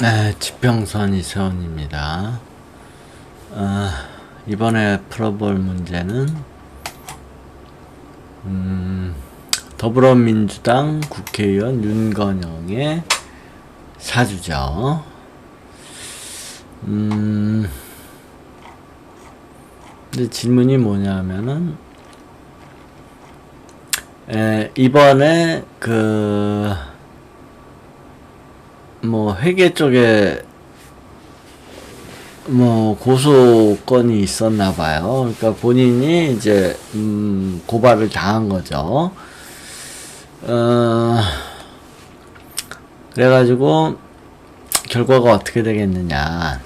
네, 지평선 이세원입니다. 이번에 풀어볼 문제는 더불어민주당 국회의원 윤건영의 사주죠. 근데 질문이 뭐냐면은 이번에 회계 쪽에 고소건이 있었나 봐요. 그러니까 본인이 이제 고발을 당한 거죠. 그래가지고 결과가 어떻게 되겠느냐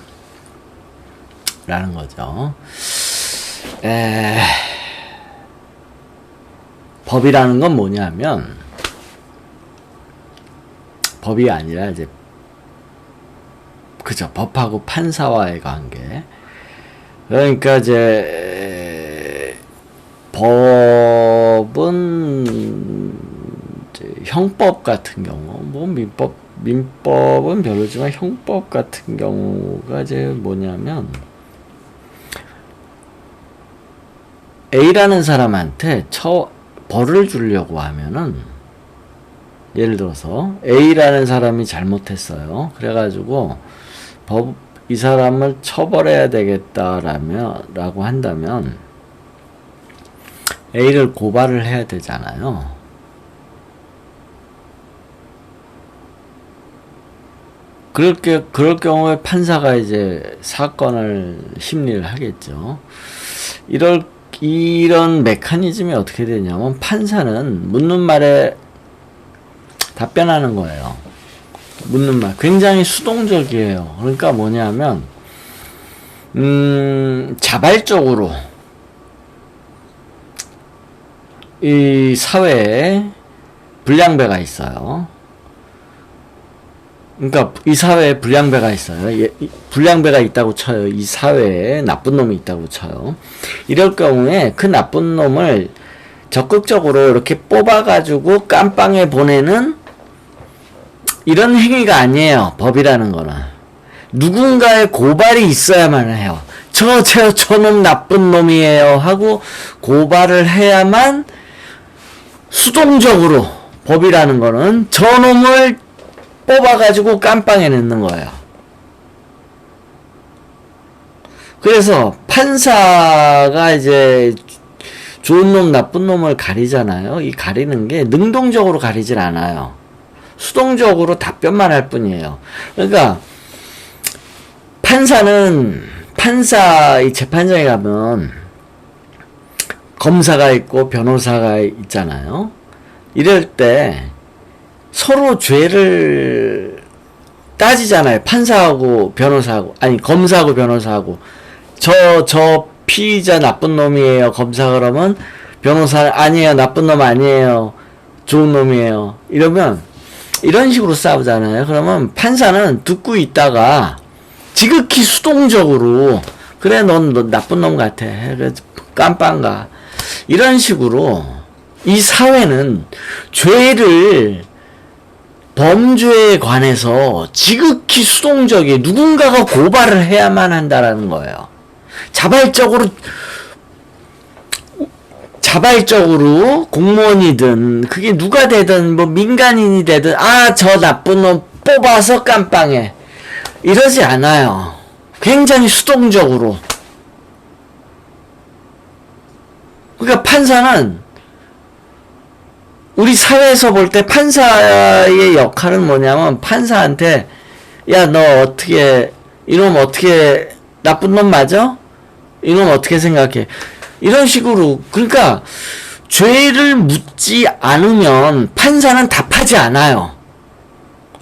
라는 거죠. 법이라는 건 뭐냐면, 법이 아니라 이제 그죠, 법하고 판사와의 관계. 그러니까 이제 법은 이제 형법 같은 경우, 민법은 별로지만 형법 같은 경우가 이제 뭐냐면, A라는 사람한테 벌을 주려고 하면은, 예를 들어서 A라는 사람이 잘못했어요. 그래가지고 이 사람을 처벌해야 되겠다라고 한다면 A를 고발을 해야 되잖아요. 그럴 경우에 판사가 이제 사건을 심리를 하겠죠. 이런 메커니즘이 어떻게 되냐면, 판사는 묻는 말에 답변하는 거예요. 묻는 말. 굉장히 수동적이에요. 그러니까 뭐냐면, 자발적으로 이 사회에 불량배가 있어요. 그러니까 이 사회에 불량배가 있어요. 불량배가 있다고 쳐요. 이 사회에 나쁜 놈이 있다고 쳐요. 이럴 경우에 그 나쁜 놈을 적극적으로 이렇게 뽑아가지고 깜빵에 보내는 이런 행위가 아니에요. 법이라는 거는. 누군가의 고발이 있어야만 해요. 저놈 나쁜 놈이에요 하고 고발을 해야만 수동적으로, 법이라는 거는 저놈을 뽑아가지고 깜빵에 넣는 거예요. 그래서 판사가 이제 좋은 놈 나쁜 놈을 가리잖아요. 이 가리는 게 능동적으로 가리질 않아요. 수동적으로 답변만 할 뿐이에요. 그러니까 이 재판장에 가면 검사가 있고 변호사가 있잖아요. 이럴 때 서로 죄를 따지잖아요. 판사하고 변호사하고, 아니 검사하고 변호사하고. 저 피의자 나쁜 놈이에요. 검사 그러면 변호사 아니에요. 나쁜 놈 아니에요. 좋은 놈이에요. 이런 식으로 싸우잖아요. 그러면 판사는 듣고 있다가 지극히 수동적으로, 그래 넌 나쁜 놈 같아. 그래 깜빵 가. 이런 식으로 이 사회는 범죄에 관해서 지극히 수동적이, 누군가가 고발을 해야만 한다라는 거예요. 자발적으로 공무원이든 그게 누가 되든 민간인이 되든 저 나쁜 놈 뽑아서 깜빵해, 이러지 않아요. 굉장히 수동적으로. 그러니까 판사는, 우리 사회에서 볼 때 판사의 역할은 뭐냐면, 판사한테 야 너 이놈 어떻게 나쁜 놈 맞아? 이놈 어떻게 생각해? 이런 식으로. 그러니까 죄를 묻지 않으면 판사는 답하지 않아요.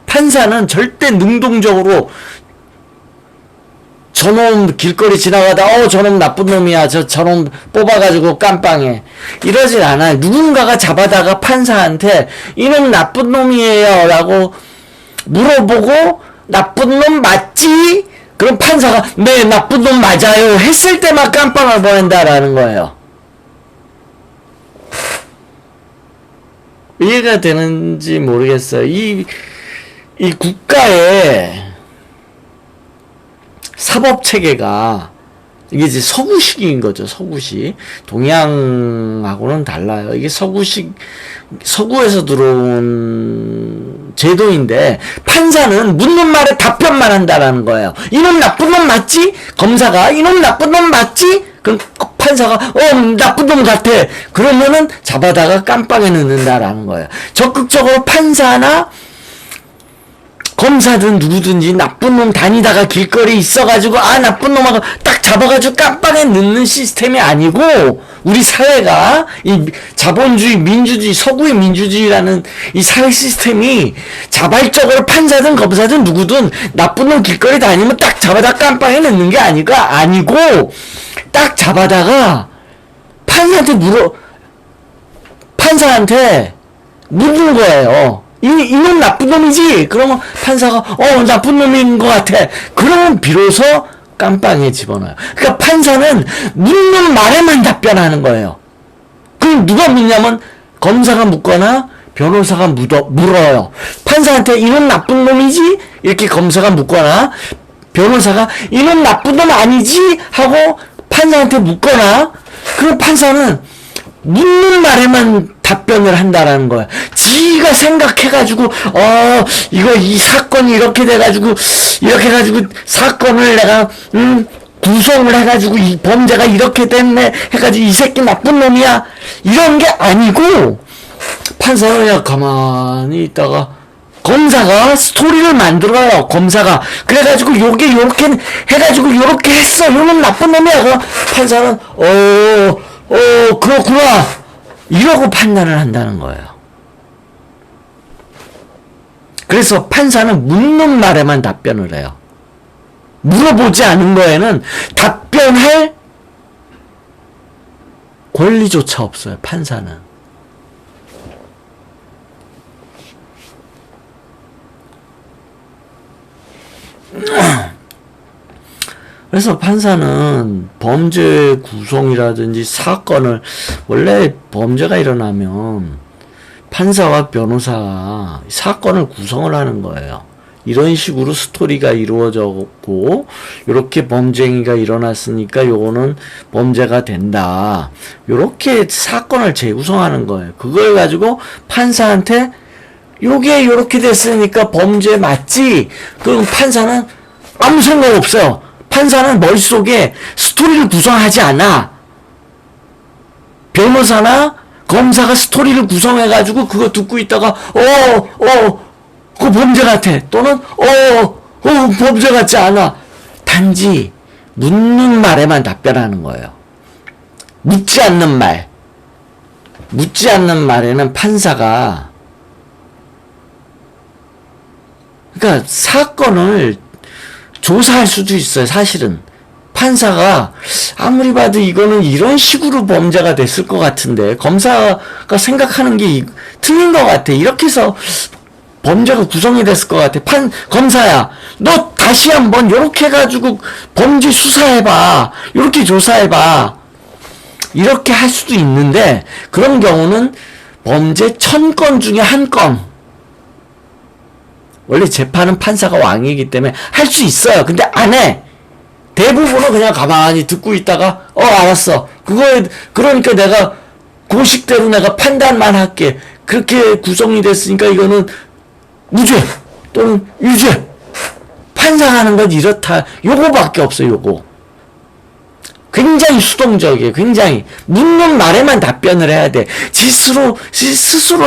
판사는 절대 능동적으로 저놈 길거리 지나가다 저놈 나쁜 놈이야, 저놈 뽑아가지고 깜빵해, 이러진 않아요. 누군가가 잡아다가 판사한테 이놈 나쁜 놈이에요 라고 물어보고 나쁜 놈 맞지? 그럼 판사가 네 나쁜 놈 맞아요 했을 때만 깜빵을 보낸다라는 거예요. 이해가 되는지 모르겠어요. 이 국가에 사법 체계가 이게 이제 서구식인 거죠. 서구식. 동양하고는 달라요. 이게 서구에서 들어온 제도인데, 판사는 묻는 말에 답변만 한다라는 거예요. 이놈 나쁜 놈 맞지? 검사가 이놈 나쁜 놈 맞지? 그럼 판사가 나쁜 놈 같아. 그러면은 잡아다가 깜빵에 넣는다라는 거예요. 적극적으로 판사나 검사든 누구든지 나쁜 놈 다니다가 길거리 있어가지고 나쁜 놈하고 딱 잡아가지고 깜빵에 넣는 시스템이 아니고, 우리 사회가 이 자본주의 민주주의 서구의 민주주의라는 이 사회 시스템이 자발적으로 판사든 검사든 누구든 나쁜 놈 길거리 다니면 딱 잡아다 깜빵에 넣는 게 아니고 딱 잡아다가 판사한테 묻는 거예요. 이놈 나쁜 놈이지? 그러면 판사가 나쁜 놈인 것 같아. 그러면 비로소 깜빵에 집어넣어요. 그러니까 판사는 묻는 말에만 답변하는 거예요. 그럼 누가 묻냐면 검사가 묻거나 변호사가 물어요. 판사한테 이놈 나쁜 놈이지? 이렇게 검사가 묻거나 변호사가 이놈 나쁜 놈 아니지? 하고 판사한테 묻거나, 그럼 판사는 묻는 말에만 답변을 한다라는 거야. 지가 생각해가지고, 이 사건이 이렇게 해가지고 사건을 내가, 구성을 해가지고 이 범죄가 이렇게 됐네 해가지고 이 새끼 나쁜 놈이야. 이런 게 아니고, 판사는 그냥 가만히 있다가, 검사가 스토리를 만들어요. 검사가. 그래가지고 요게 요렇게 해가지고 요렇게 했어. 요놈 나쁜 놈이야. 그럼 판사는, 그렇구나. 이러고 판단을 한다는 거예요. 그래서 판사는 묻는 말에만 답변을 해요. 물어보지 않은 거에는 답변할 권리조차 없어요. 판사는. 그래서 판사는 범죄 구성이라든지 사건을, 원래 범죄가 일어나면 판사와 변호사가 사건을 구성을 하는 거예요. 이런 식으로 스토리가 이루어졌고, 이렇게 범죄 행위가 일어났으니까 요거는 범죄가 된다. 요렇게 사건을 재구성하는 거예요. 그걸 가지고 판사한테 요게 요렇게 됐으니까 범죄 맞지? 그럼 판사는 아무 생각 없어요. 판사는 머릿속에 스토리를 구성하지 않아. 변호사나 검사가 스토리를 구성해가지고 그거 듣고 있다가 그거 범죄 같아. 또는 범죄 같지 않아. 단지 묻는 말에만 답변하는 거예요. 묻지 않는 말에는 판사가, 그러니까 사건을 조사할 수도 있어요. 사실은 판사가 아무리 봐도 이거는 이런 식으로 범죄가 됐을 것 같은데 검사가 생각하는 게 틀린 것 같아. 이렇게 해서 범죄가 구성이 됐을 것 같아. 검사야, 너 다시 한번 요렇게 해가지고 범죄 수사해봐. 요렇게 조사해봐. 이렇게 할 수도 있는데, 그런 경우는 범죄 1000건 중에 1건. 원래 재판은 판사가 왕이기 때문에 할 수 있어요. 근데 안 해. 대부분은 그냥 가만히 듣고 있다가 알았어. 그러니까 내가 공식대로 내가 판단만 할게. 그렇게 구성이 됐으니까 이거는 무죄 또는 유죄. 판사가 하는 건 이렇다. 요거밖에 없어요. 요거. 굉장히 수동적이에요. 굉장히 묻는 말에만 답변을 해야 돼. 스스로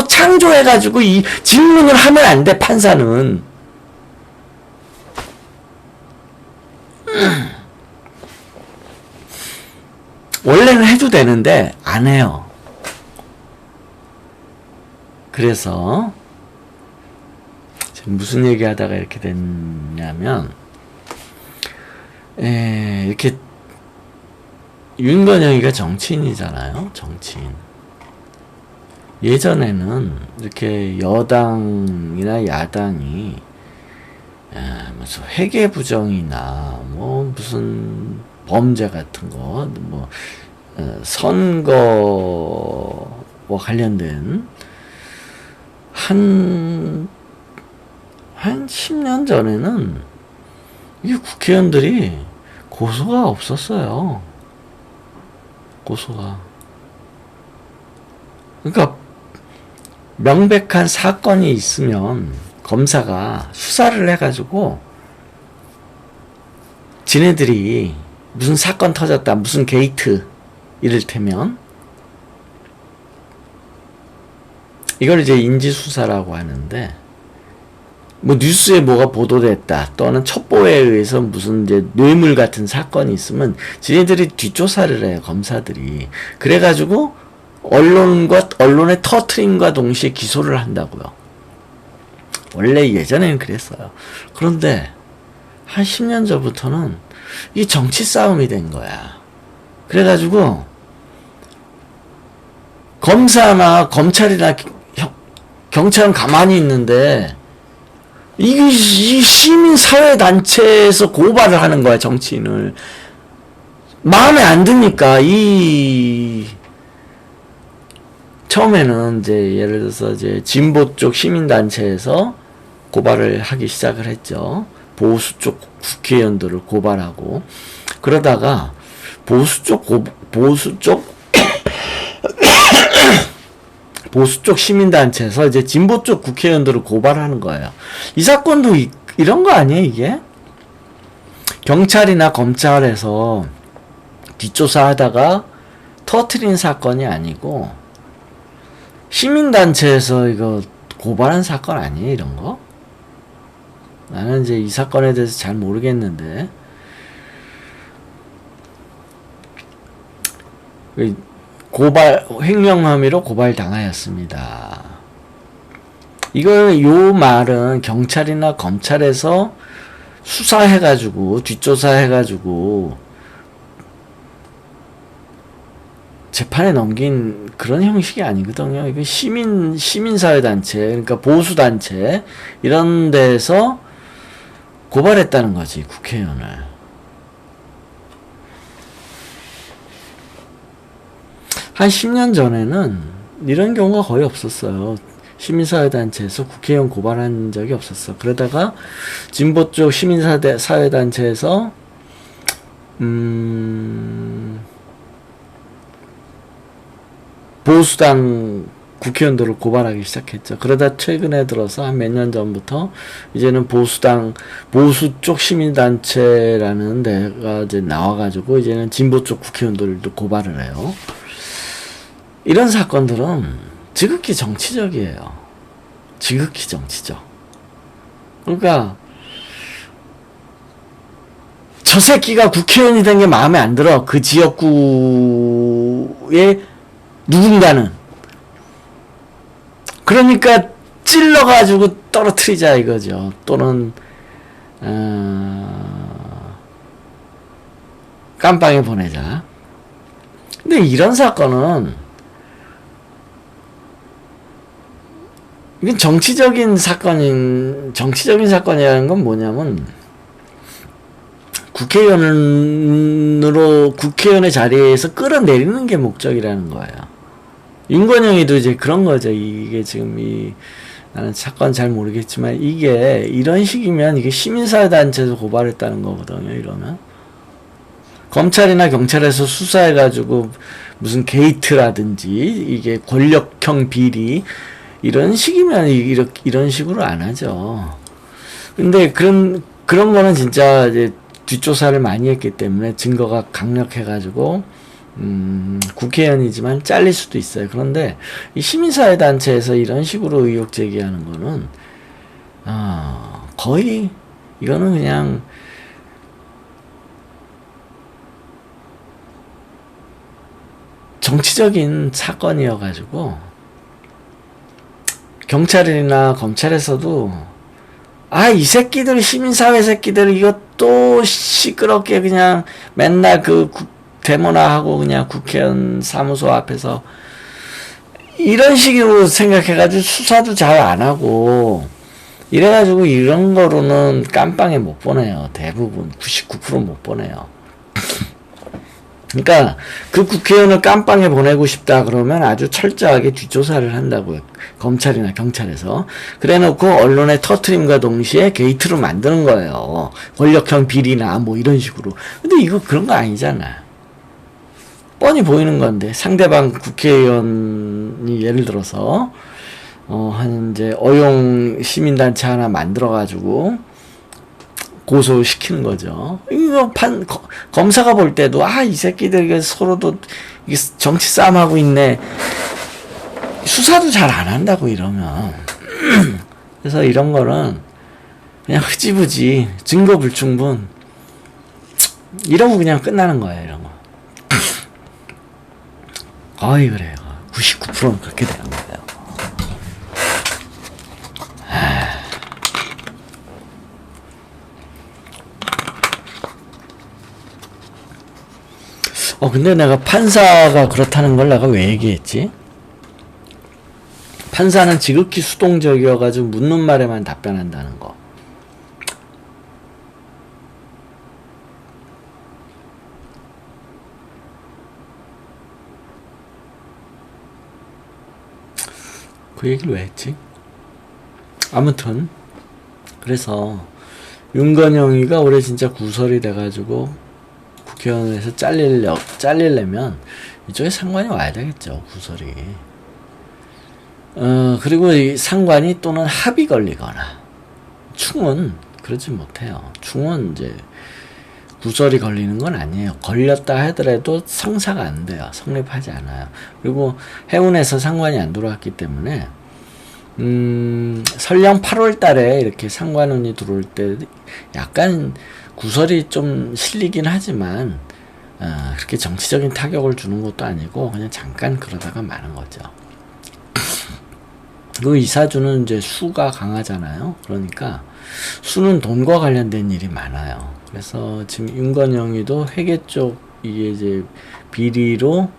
창조해가지고 이 질문을 하면 안 돼. 판사는. 원래는 해도 되는데 안 해요. 그래서 지금 무슨 얘기하다가 이렇게 됐냐면, 이렇게 윤건영이가 정치인이잖아요. 정치인. 예전에는 이렇게 여당이나 야당이 무슨 회계부정이나 뭐 무슨 범죄 같은 거, 뭐 선거와 관련된 한 10년 전에는 이 국회의원들이 고소가 없었어요. 고소가. 그러니까 명백한 사건이 있으면 검사가 수사를 해가지고 지네들이 무슨 사건 터졌다, 무슨 게이트 이를테면 이걸 이제 인지수사라고 하는데, 뭐 뉴스에 뭐가 보도됐다 또는 첩보에 의해서 무슨 이제 뇌물 같은 사건이 있으면 지네들이 뒷조사를 해요, 검사들이. 그래가지고 언론의 터트림과 동시에 기소를 한다고요. 원래 예전에는 그랬어요. 그런데 한 10년 전부터는 이 정치 싸움이 된 거야. 그래가지고 검사나 검찰이나 경찰은 가만히 있는데 이 시민사회단체에서 고발을 하는 거야, 정치인을. 마음에 안 드니까. 처음에는 이제 예를 들어서 이제 진보 쪽 시민단체에서 고발을 하기 시작을 했죠. 보수 쪽 국회의원들을 고발하고. 그러다가 보수 쪽 시민단체에서 이제 진보 쪽 국회의원들을 고발하는 거예요. 이 사건도 이런 거 아니에요, 이게? 경찰이나 검찰에서 뒷조사하다가 터트린 사건이 아니고, 시민단체에서 이거 고발한 사건 아니에요, 이런 거? 나는 이제 이 사건에 대해서 잘 모르겠는데, 횡령 혐의로 고발당하였습니다. 요 말은 경찰이나 검찰에서 수사해가지고, 뒷조사해가지고, 재판에 넘긴 그런 형식이 아니거든요. 이거 시민사회단체, 그러니까 보수단체, 이런 데서 고발했다는 거지, 국회의원을. 한 10년 전에는 이런 경우가 거의 없었어요. 시민사회단체에서 국회의원 고발한 적이 없었어. 그러다가 진보 쪽 시민사회단체에서 보수당 국회의원들을 고발하기 시작했죠. 그러다 최근에 들어서 한 몇 년 전부터 이제는 보수 쪽 시민단체라는 데가 이제 나와가지고 이제는 진보 쪽 국회의원들도 고발을 해요. 이런 사건들은 지극히 정치적이에요. 지극히 정치적. 그러니까 저 새끼가 국회의원이 된 게 마음에 안 들어. 그 지역구의 누군가는. 그러니까 찔러가지고 떨어뜨리자 이거죠. 또는 깜빵에 보내자. 근데 이런 사건은 이건 정치적인 사건이라는 건 뭐냐면, 국회의원의 자리에서 끌어내리는 게 목적이라는 거예요. 윤건영이도 이제 그런 거죠. 이게 지금 나는 사건 잘 모르겠지만, 이게 이런 식이면 이게 시민사회단체에서 고발했다는 거거든요, 이러면. 검찰이나 경찰에서 수사해가지고 무슨 게이트라든지, 이게 권력형 비리, 이런 식이면 이런 식으로 안 하죠. 근데 그런 거는 진짜 이제 뒷조사를 많이 했기 때문에 증거가 강력해가지고 국회의원이지만 잘릴 수도 있어요. 그런데 이 시민사회단체에서 이런 식으로 의혹 제기하는 거는 거의 이거는 그냥 정치적인 사건이어가지고, 경찰이나 검찰에서도 이 새끼들, 시민사회 새끼들 이거 또 시끄럽게 그냥 맨날 데모나 하고 그냥 국회의원 사무소 앞에서 이런 식으로 생각해가지고 수사도 잘 안 하고, 이래가지고 이런 거로는 깜빵에 못 보내요. 대부분 99% 못 보내요. 그러니까 그 국회의원을 깜빵에 보내고 싶다 그러면 아주 철저하게 뒷조사를 한다고요. 검찰이나 경찰에서. 그래놓고 언론의 터트림과 동시에 게이트로 만드는 거예요. 권력형 비리나 뭐 이런 식으로. 근데 이거 그런 거 아니잖아. 뻔히 보이는 건데 상대방 국회의원이 예를 들어서 한 이제 어용 시민단체 하나 만들어가지고 고소시키는 거죠. 이거 검사가 볼 때도 이 새끼들 서로도 정치 싸움하고 있네. 수사도 잘 안 한다고 이러면. 그래서 이런 거는 그냥 흐지부지 증거 불충분 이러고 그냥 끝나는 거예요. 이런 거. 거의 그래요. 99%는 그렇게 되는 거예요. 근데 내가 판사가 그렇다는 걸 내가 왜 얘기했지? 판사는 지극히 수동적이어가지고 묻는 말에만 답변한다는 거. 그 얘기를 왜 했지? 아무튼 그래서 윤건영이가 올해 진짜 구설이 돼가지고 국회의원에서 잘리려면 이쪽에 상관이 와야 되겠죠. 구설이. 그리고 이 상관이 또는 합의 걸리거나. 충은 그러지 못해요. 충은 이제 구설이 걸리는 건 아니에요. 걸렸다 하더라도 성사가 안 돼요. 성립하지 않아요. 그리고 해운에서 상관이 안 들어왔기 때문에 설령 8월 달에 이렇게 상관운이 들어올 때 약간 구설이 좀 실리긴 하지만 그렇게 정치적인 타격을 주는 것도 아니고 그냥 잠깐 그러다가 마는 거죠. 그 이사주는 이제 수가 강하잖아요. 그러니까 수는 돈과 관련된 일이 많아요. 그래서 지금 윤건영이도 회계 쪽 이게 이제 비리로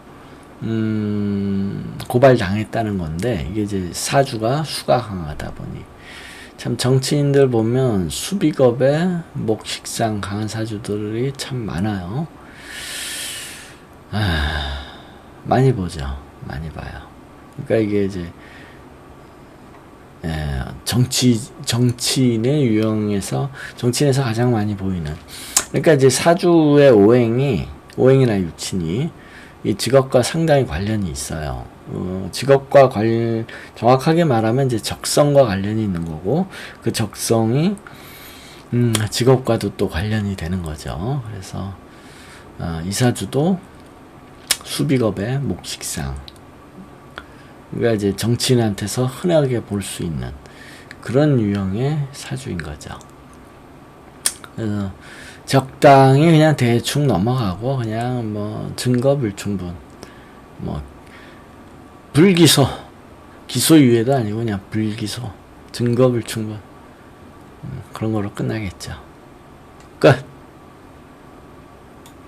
고발당했다는 건데 이게 이제 사주가 수가 강하다 보니 참 정치인들 보면 수비겁에 목식상 강한 사주들이 참 많아요. 많이 보죠. 많이 봐요. 그러니까 이게 이제 정치인의 유형에서 정치인에서 가장 많이 보이는. 그러니까 이제 사주의 오행이나 유친이 이 직업과 상당히 관련이 있어요. 직업과 정확하게 말하면 이제 적성과 관련이 있는 거고, 그 적성이, 직업과도 또 관련이 되는 거죠. 그래서, 이사주도 수비겁의 목식상. 그러니까 이제 정치인한테서 흔하게 볼 수 있는 그런 유형의 사주인 거죠. 그래서, 적당히 그냥 대충 넘어가고 그냥 뭐 증거 불충분 뭐 불기소 기소유예도 아니고 그냥 불기소 증거 불충분 그런 거로 끝나겠죠. 끝.